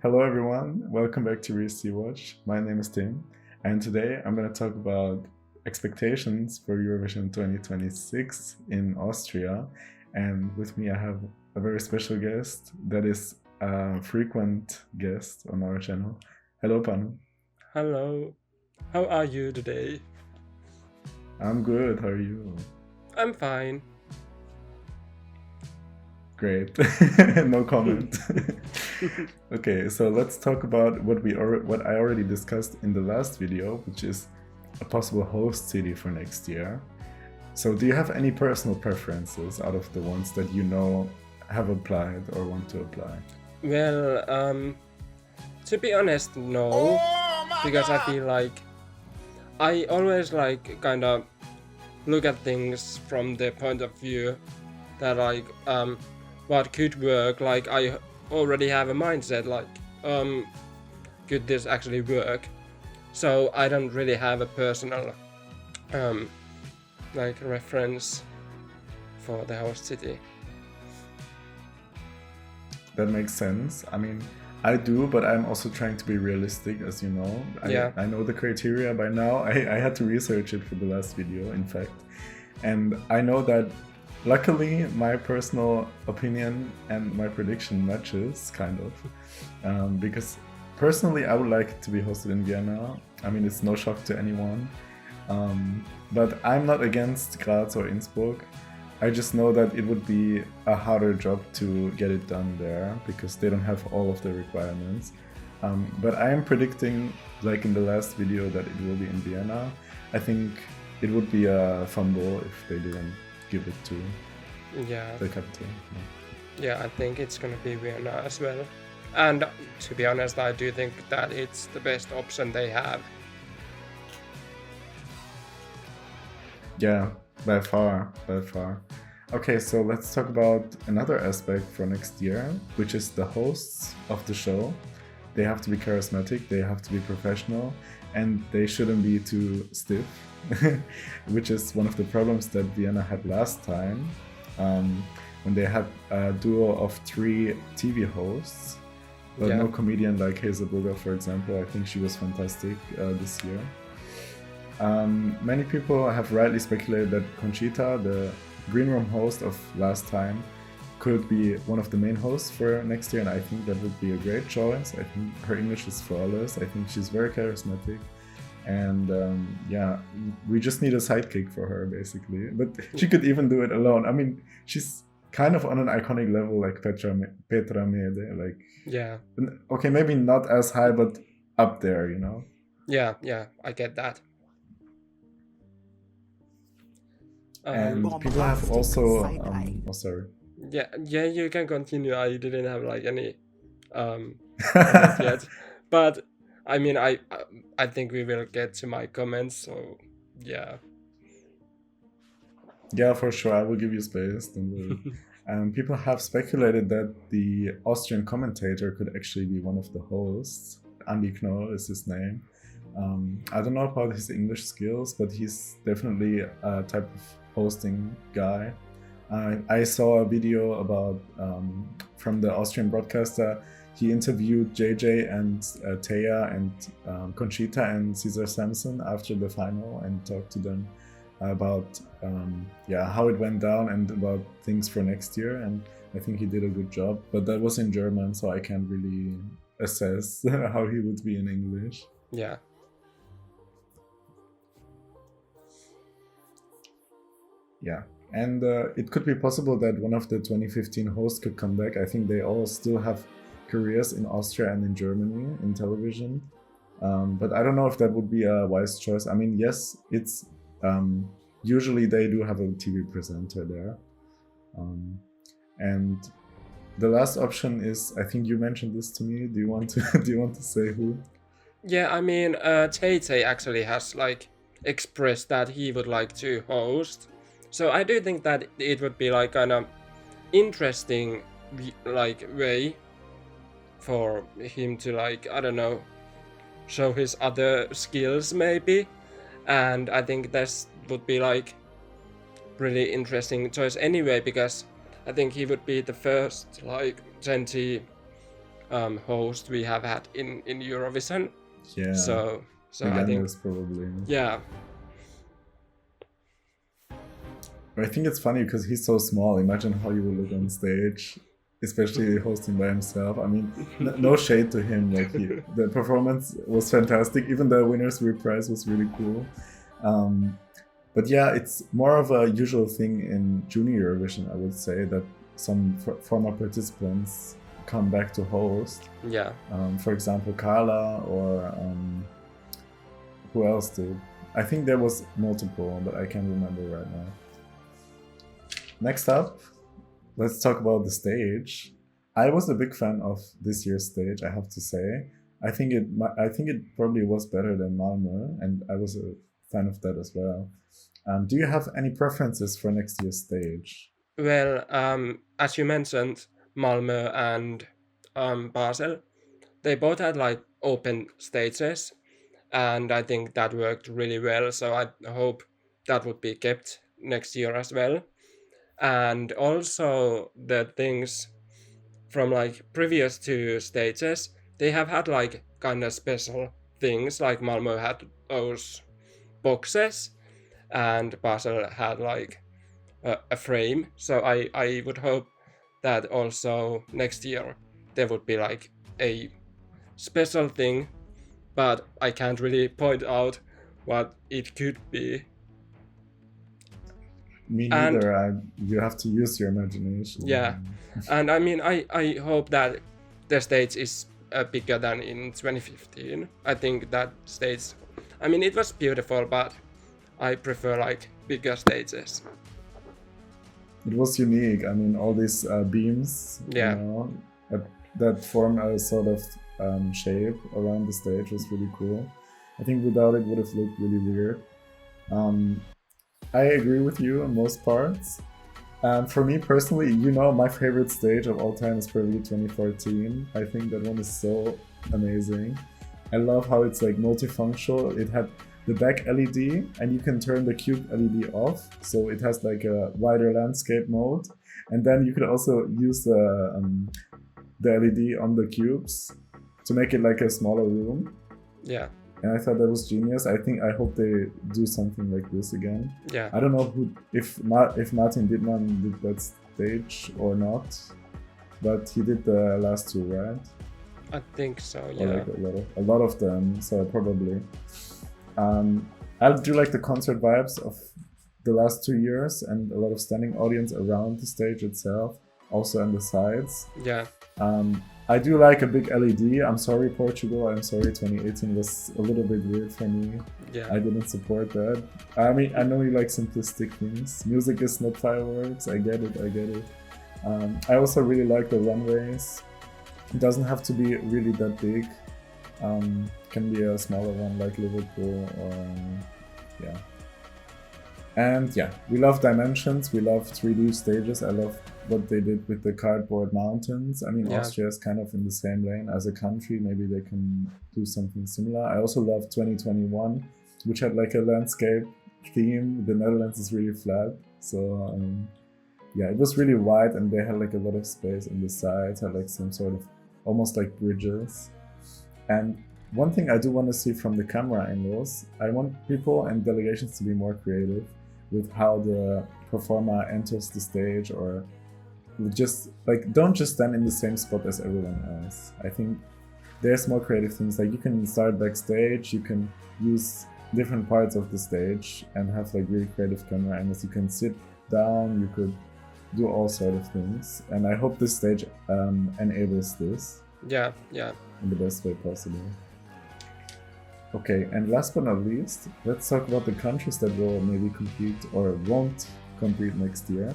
Hello, everyone. Welcome back to Reese Watch. My name is Tim, and today I'm going to talk about expectations for Eurovision 2026 in Austria. And with me, I have a very special guest that is a frequent guest on our channel. Hello, Panu. Hello, how are you today? I'm good. How are you? I'm fine. Great. No comment. Okay, so let's talk about what I already discussed in the last video, which is a possible host city for next year. So do you have any personal preferences out of the ones that you know have applied or want to apply? Well, to be honest, no, because I feel like I always kind of look at things from the point of view that what could work. Like I already have a mindset could this actually work? So I don't really have a personal reference for the host city. That makes sense. I mean, I do, but I'm also trying to be realistic, as you know. I know the criteria by now. I had to research it for the last video, in fact. And I know that luckily my personal opinion and my prediction matches, kind of. Because personally, I would like it to be hosted in Vienna. I mean, it's no shock to anyone. But I'm not against Graz or Innsbruck. I just know that it would be a harder job to get it done there because they don't have all of the requirements. But I am predicting, like in the last video, that it will be in Vienna. I think it would be a fumble if they didn't give it to the capital. Yeah, I think it's gonna be Vienna as well. And to be honest, I do think that it's the best option they have. Yeah, by far, by far. Okay, so let's talk about another aspect for next year, which is the hosts of the show. They have to be charismatic, they have to be professional, and they shouldn't be too stiff, which is one of the problems that Vienna had last time, when they had a duo of 3 TV hosts, but no comedian like Hazelbrugger, for example. I think she was fantastic this year. Many people have rightly speculated that Conchita, the green room host of last time, could be one of the main hosts for next year, and I think that would be a great choice. I think her English is flawless. I think she's very charismatic, and yeah, we just need a sidekick for her, basically. But she could even do it alone. I mean, she's kind of on an iconic level, like Petra Mede. Like, okay, maybe not as high, but up there, you know? Yeah, I get that. And people have also oh, sorry. Yeah, you can continue. I didn't have like any comment yet, but I mean, I think we will get to my comments. So yeah. Yeah, for sure. I will give you space. Don't worry. People have speculated that the Austrian commentator could actually be one of the hosts. Andy Knoll is his name. I don't know about his English skills, but he's definitely a type of hosting guy. I saw a video about from the Austrian broadcaster. He interviewed JJ and Taya and Conchita and Cesar Sampson after the final and talked to them about how it went down and about things for next year. And I think he did a good job. But that was in German, so I can't really assess how he would be in English. Yeah. Yeah, and it could be possible that one of the 2015 hosts could come back. I think they all still have careers in Austria and in Germany in television. But I don't know if that would be a wise choice. I mean, yes, it's usually they do have a TV presenter there. And the last option is, I think you mentioned this to me. Do you want to say who? Yeah, I mean, Tay actually has expressed that he would like to host. So I do think that it would be kind of interesting way for him to I don't know, show his other skills maybe. And I think this would be really interesting choice anyway, because I think he would be the first Gen T host we have had in Eurovision. Yeah. So the I think youngest probably. yeah. I think it's funny because he's so small. Imagine how you will look on stage, especially hosting by himself. I mean, no shade to him. Like the performance was fantastic. Even the winners' reprise was really cool. But yeah, it's more of a usual thing in Junior Eurovision, I would say, that some former participants come back to host. Yeah. For example, Carla or who else did? I think there was multiple, but I can't remember right now. Next up, let's talk about the stage. I was a big fan of this year's stage, I have to say. I think it probably was better than Malmö, and I was a fan of that as well. Do you have any preferences for next year's stage? Well, as you mentioned, Malmö and Basel, they both had like open stages, and I think that worked really well. So I hope that would be kept next year as well. And also the things from like previous two stages, they have had like kind of special things. Like Malmö had those boxes, and Basel had like a frame. So I would hope that also next year there would be like a special thing, but I can't really point out what it could be. Me And- neither. You have to use your imagination. Yeah, and I mean, I hope that the stage is bigger than in 2015. I think that stage, I mean, it was beautiful, but I prefer like bigger stages. It was unique. I mean, all these beams, Yeah. you know, that form a sort of shape around the stage was really cool. I think without it would have looked really weird. I agree with you on most parts. For me personally, you know, my favorite stage of all time is probably 2014. I think that one is so amazing. I love how it's like multifunctional. It had the back LED, and you can turn the cube LED off, so it has like a wider landscape mode. And then you could also use the LED on the cubes to make it like a smaller room. Yeah, And I thought that was genius. I hope they do something like this again. yeah. I don't know if Martin Dittmann did that stage or not, but he did the last two, right? I think so, Or yeah. like a lot of them, so probably. I do like the concert vibes of the last 2 years, and a lot of standing audience around the stage itself, also on the sides. Yeah, I do like a big LED. I'm sorry, Portugal. I'm sorry, 2018 was a little bit weird for me. yeah. I didn't support that. I mean, I know you like simplistic things. Music is not fireworks. I get it. I also really like the runways. It doesn't have to be really that big. Can be a smaller one like Liverpool or yeah. And yeah, we love dimensions. We love 3D stages. I love what they did with the cardboard mountains. I mean, Yeah. Austria is kind of in the same lane as a country. Maybe they can do something similar. I also love 2021, which had like a landscape theme. The Netherlands is really flat, so yeah, it was really wide, and they had like a lot of space on the sides. Had like some sort of almost like bridges. And one thing I do want to see from the camera angles, I want people and delegations to be more creative with how the performer enters the stage, or just like don't just stand in the same spot as everyone else. I think there's more creative things, like you can start backstage, you can use different parts of the stage and have like really creative camera angles. You can sit down, you could do all sort of things, and I hope this stage enables this Yeah. in the best way possible. Okay, and last but not least, let's talk about the countries that will maybe compete or won't compete next year.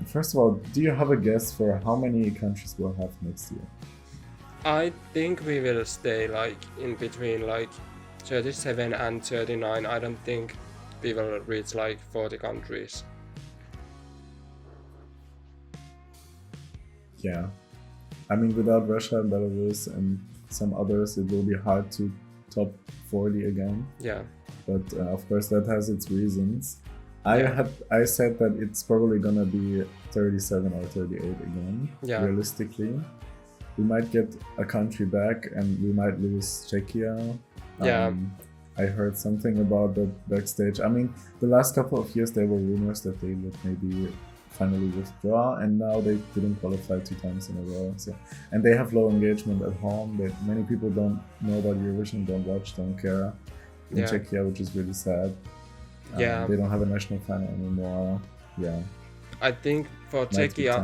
First of all, do you have a guess for how many countries we'll have next year? I think we will stay like in between like 37 and 39. I don't think we will reach like 40 countries. Yeah. I mean, without Russia, Belarus, and some others, it will be hard to top 40 again. Yeah. But of course, that has its reasons. Yeah. I said that it's probably gonna be 37 or 38 again, Yeah. realistically. we might get a country back and we might lose Czechia. Yeah. I heard something about that backstage. I mean, the last couple of years there were rumors that they would maybe finally withdraw, and now they didn't qualify 2 times in a row. So, and they have low engagement at home. Many people don't know about Eurovision, don't watch, don't care in Czechia, which is really sad. They don't have a national final anymore. Yeah. I think for Czechia,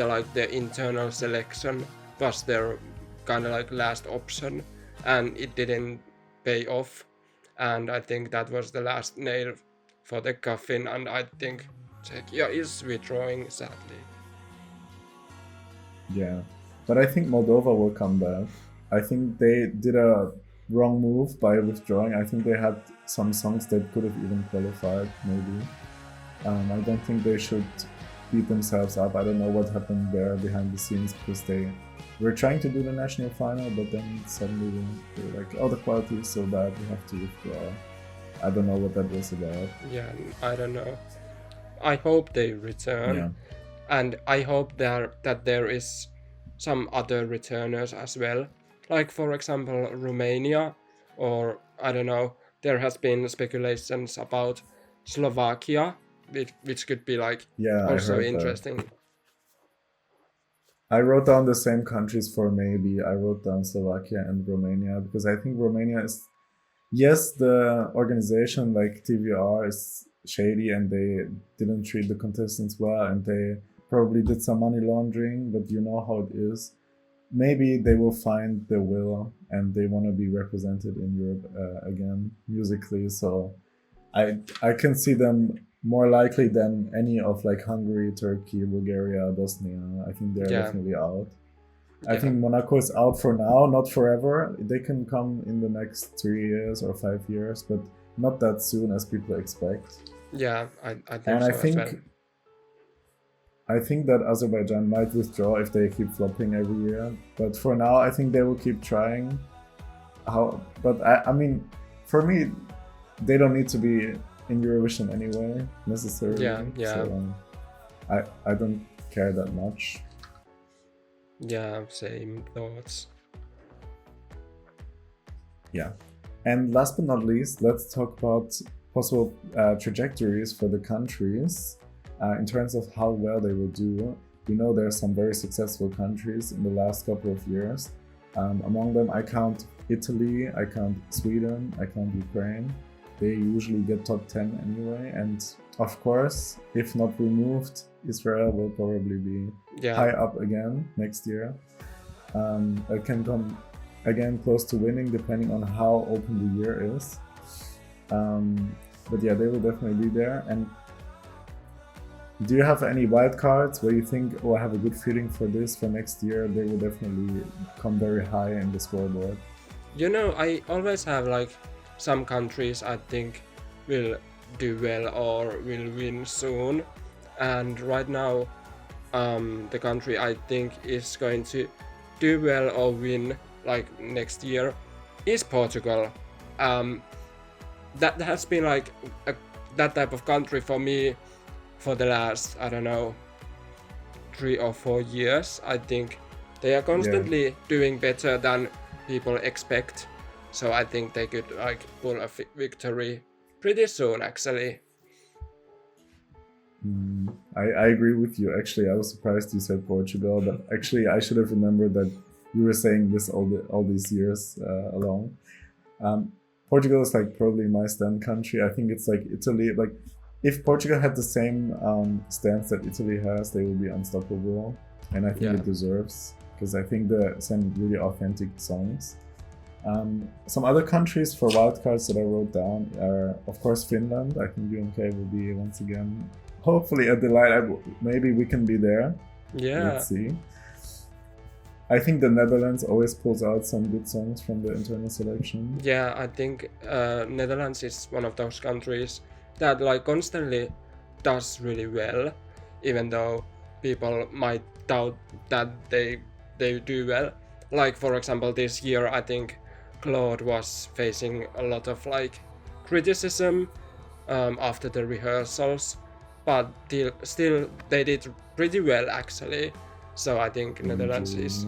like the internal selection was their kind of like last option, and it didn't pay off. And I think that was the last nail for the coffin, and I think Czechia is withdrawing, sadly. Yeah, but I think Moldova will come back. I think they did a wrong move by withdrawing. I think they had some songs that could have even qualified, maybe. I don't think they should beat themselves up. I don't know what happened there behind the scenes, because they were trying to do the national final, but then suddenly they were like, oh, the quality is so bad, we have to withdraw. I don't know what that was about. Yeah, I don't know. I hope they return, and I hope that there is some other returners as well. Like, for example, Romania, or I don't know, there has been speculations about Slovakia, which could be like also interesting. I wrote down the same countries for maybe. I wrote down Slovakia and Romania, because I think Romania is, yes, the organization like TVR is shady and they didn't treat the contestants well and they probably did some money laundering, but you know how it is. Maybe they will find their will and they want to be represented in Europe again musically. So I can see them more likely than any of like Hungary, Turkey, Bulgaria, Bosnia. I think they're definitely out. I think Monaco is out for now, not forever. They can come in the next 3 years or 5 years, but not that soon as people expect. Yeah, I think and so. I think that Azerbaijan might withdraw if they keep flopping every year. But for now, I think they will keep trying. But I mean, for me, they don't need to be in Eurovision anyway, necessarily. Yeah. So, I don't care that much. Yeah, same thoughts. Yeah. And last but not least, let's talk about possible trajectories for the countries in terms of how well they will do. We know there are some very successful countries in the last couple of years. Among them, I count Italy, I count Sweden, I count Ukraine. They usually get top 10 anyway. And of course, if not removed, Israel will probably be high up again next year. It can come again close to winning depending on how open the year is. But yeah, they will definitely be there. And do you have any wild cards where you think, oh, I have a good feeling for this for next year? They will definitely come very high in the scoreboard. You know, I always have like some countries I think will do well or will win soon. And right now, the country I think is going to do well or win like next year is Portugal. That has been like that type of country for me for the last, I don't know, 3 or 4 years. I think they are constantly doing better than people expect. So I think they could like pull a victory pretty soon, actually. I agree with you. Actually, I was surprised you said Portugal, but actually I should have remembered that you were saying this all these years along. Portugal is like probably my stand country. I think it's like Italy. Like if Portugal had the same stance that Italy has, they would be unstoppable, and I think it deserves, because I think they send really authentic songs. Some other countries for wildcards that I wrote down are, of course, Finland. I think UMK will be once again, hopefully, a delight. Maybe we can be there. Yeah. Let's see. I think the Netherlands always pulls out some good songs from the internal selection. Yeah, I think Netherlands is one of those countries that like constantly does really well, even though people might doubt that they do well. Like for example, this year I think Claude was facing a lot of like criticism after the rehearsals, but still they did pretty well actually. So I think Netherlands is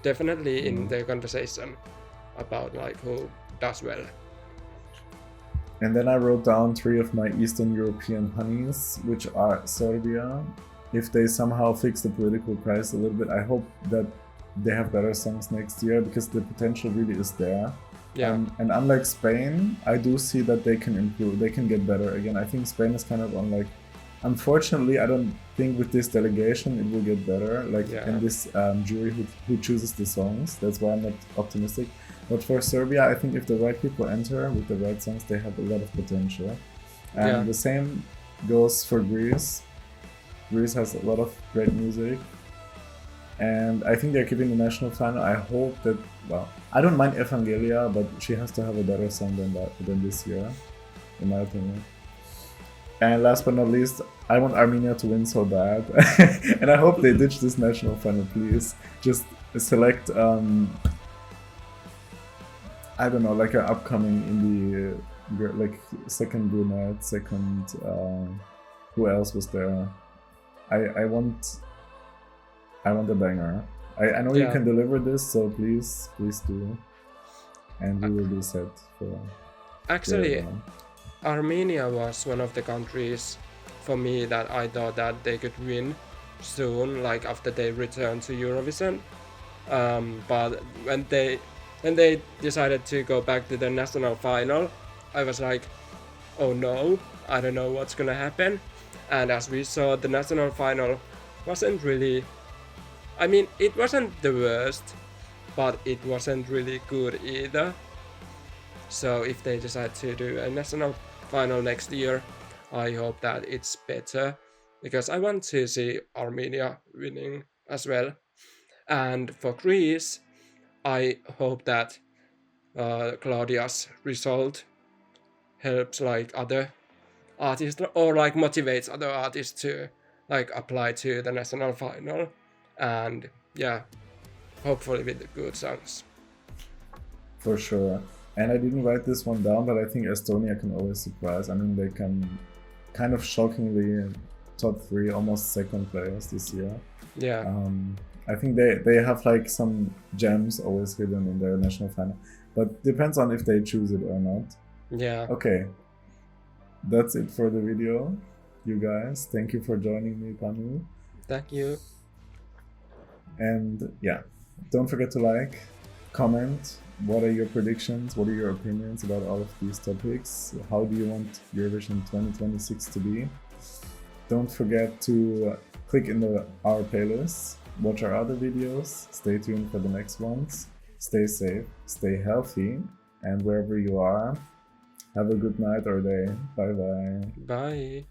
definitely in the conversation about like who does well. And then I wrote down 3 of my Eastern European honeys, which are Serbia. If they somehow fix the political crisis a little bit, I hope that they have better songs next year, because the potential really is there. Yeah. And unlike Spain, I do see that they can improve, they can get better again. I think Spain is kind of on like, unfortunately, I don't think with this delegation it will get better, like in this jury who chooses the songs. That's why I'm not optimistic. But for Serbia, I think if the right people enter with the right songs, they have a lot of potential. And the same goes for Greece. Greece has a lot of great music. And I think they're keeping the national final. I hope that, well, I don't mind Evangelia, but she has to have a better song than this year, in my opinion. And last but not least, I want Armenia to win so bad. And I hope they ditch this national final, please. Just select, I don't know, like an upcoming indie, like second brunette, second, who else was there? I want a banger. I know you can deliver this, so please do. And we will be set for... Actually, Armenia was one of the countries for me that I thought that they could win soon, like after they returned to Eurovision. But when they decided to go back to the national final, I was like, oh no, I don't know what's gonna happen. And as we saw, the national final wasn't really... I mean, it wasn't the worst, but it wasn't really good either. So if they decide to do a national final next year, I hope that it's better, because I want to see Armenia winning as well. And for Greece, I hope that Claudia's result helps like other artists, or like motivates other artists to like apply to the national final. And yeah, hopefully with the good songs. For sure. And I didn't write this one down, but I think Estonia can always surprise. I mean, they can kind of shockingly top 3, almost second players this year. Yeah. I think they have like some gems always hidden in their national final, but depends on if they choose it or not. Yeah. Okay. That's it for the video, you guys. Thank you for joining me, Panu. Thank you. And yeah, don't forget to like, comment. What are your predictions? What are your opinions about all of these topics? How do you want Eurovision 2026 to be? Don't forget to click in our playlists, watch our other videos, stay tuned for the next ones. Stay safe, stay healthy, and wherever you are, have a good night or day. Bye bye. Bye.